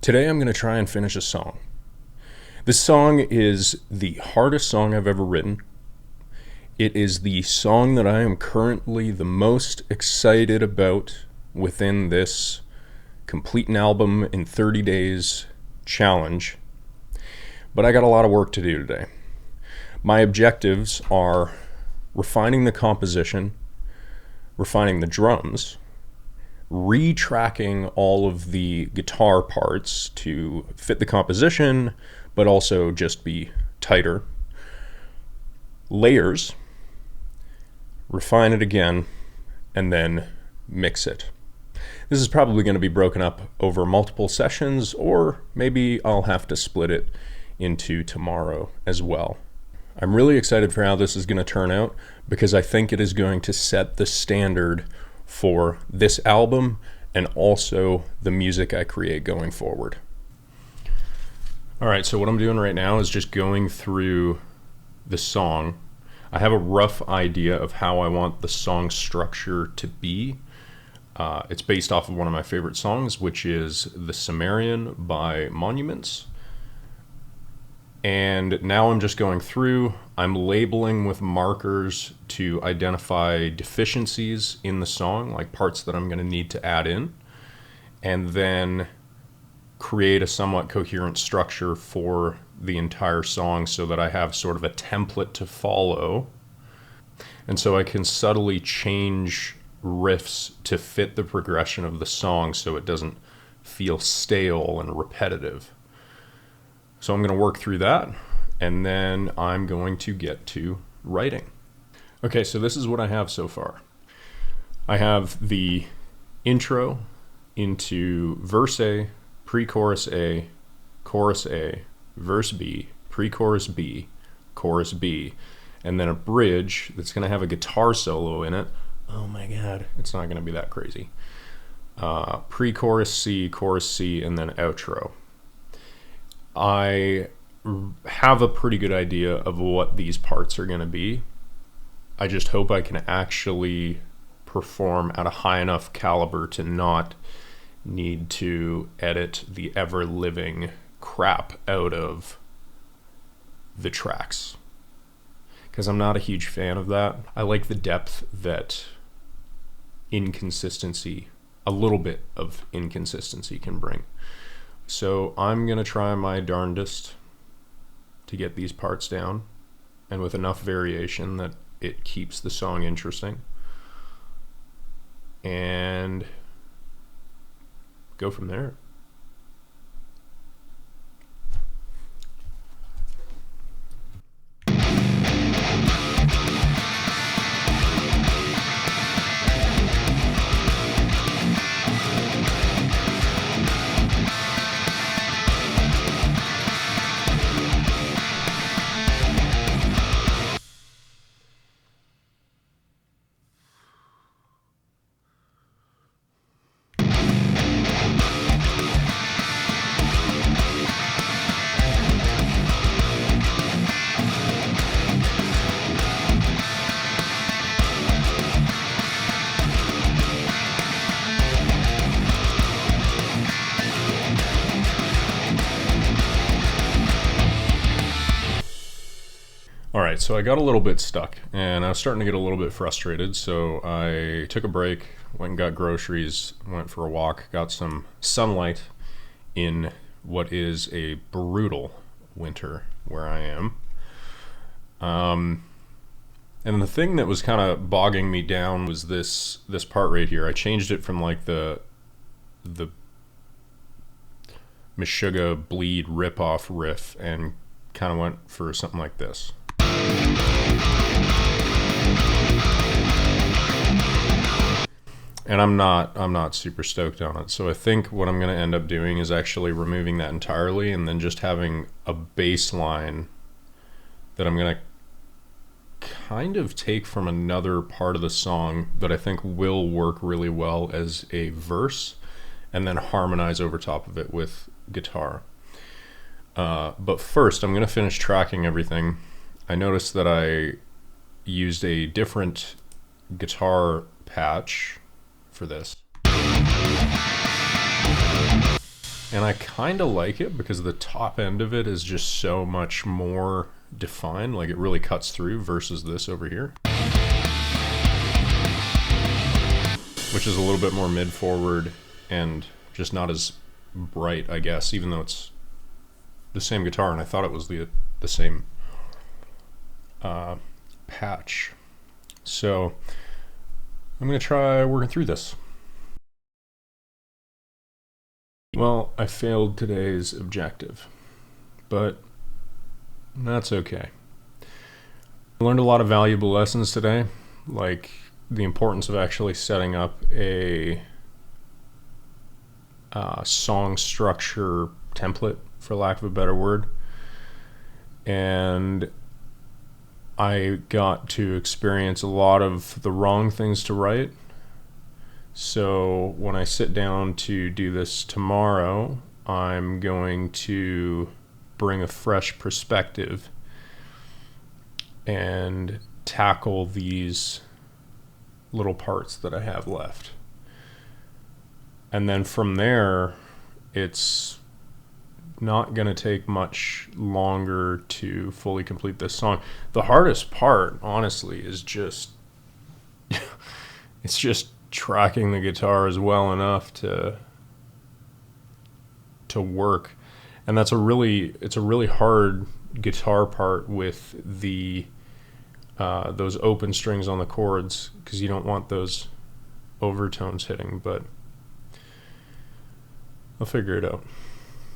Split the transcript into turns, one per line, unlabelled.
Today I'm going to try and finish a song. This song is the hardest song I've ever written. It is the song that I am currently the most excited about within this complete an album in 30 days challenge. But I got a lot of work to do today. My objectives are refining the composition, refining the drums, retracking all of the guitar parts to fit the composition, but also just be tighter. Layers, refine it again, and then mix it. This is probably going to be broken up over multiple sessions, or maybe I'll have to split it into tomorrow as well. I'm really excited for how this is going to turn out because I think it is going to set the standard for this album and also the music I create going forward. All right, so what I'm doing right now is just going through the song. I have a rough idea of how I want the song structure to be. It's based off of one of my favorite songs, which is The Sumerian by Monuments. And now I'm just going through, I'm labeling with markers to identify deficiencies in the song, like parts that I'm going to need to add in, and then create a somewhat coherent structure for the entire song so that I have sort of a template to follow. And so I can subtly change riffs to fit the progression of the song so it doesn't feel stale and repetitive. So I'm going to work through that, and then I'm going to get to writing. Okay, so this is what I have so far. I have the intro into verse A, pre-chorus A, chorus A, verse B, pre-chorus B, chorus B, and then a bridge that's going to have a guitar solo in it. Oh my God, it's not going to be that crazy. Pre-chorus C, chorus C, and then outro. I have a pretty good idea of what these parts are going to be. I just hope I can actually perform at a high enough caliber to not need to edit the ever-living crap out of the tracks, because I'm not a huge fan of that. I like the depth that inconsistency, a little bit of inconsistency, can bring. So I'm going to try my darndest to get these parts down, and with enough variation that it keeps the song interesting, and go from there. All right, so I got a little bit stuck, and I was starting to get a little bit frustrated, so I took a break, went and got groceries, went for a walk, got some sunlight in what is a brutal winter where I am. And the thing that was kind of bogging me down was this part right here. I changed it from like the Meshuggah bleed rip-off riff and kind of went for something like this. And I'm not super stoked on it. So I think what I'm going to end up doing is actually removing that entirely and then just having a bass line that I'm going to kind of take from another part of the song that I think will work really well as a verse, and then harmonize over top of it with guitar. But first, I'm going to finish tracking everything. I noticed that I used a different guitar patch for this. And I kind of like it because the top end of it is just so much more defined, like it really cuts through, versus this over here, which is a little bit more mid-forward and just not as bright, I guess, even though it's the same guitar, and I thought it was the same patch. So I'm going to try working through this. Well, I failed today's objective, but that's okay. I learned a lot of valuable lessons today, like the importance of actually setting up a song structure template, for lack of a better word. And I got to experience a lot of the wrong things to write. So when I sit down to do this tomorrow, I'm going to bring a fresh perspective and tackle these little parts that I have left. And then from there, it's not going to take much longer to fully complete this song. The hardest part, honestly, is just it's just tracking the guitars well enough to work. And it's a really hard guitar part with the those open strings on the chords, because you don't want those overtones hitting, but I'll figure it out.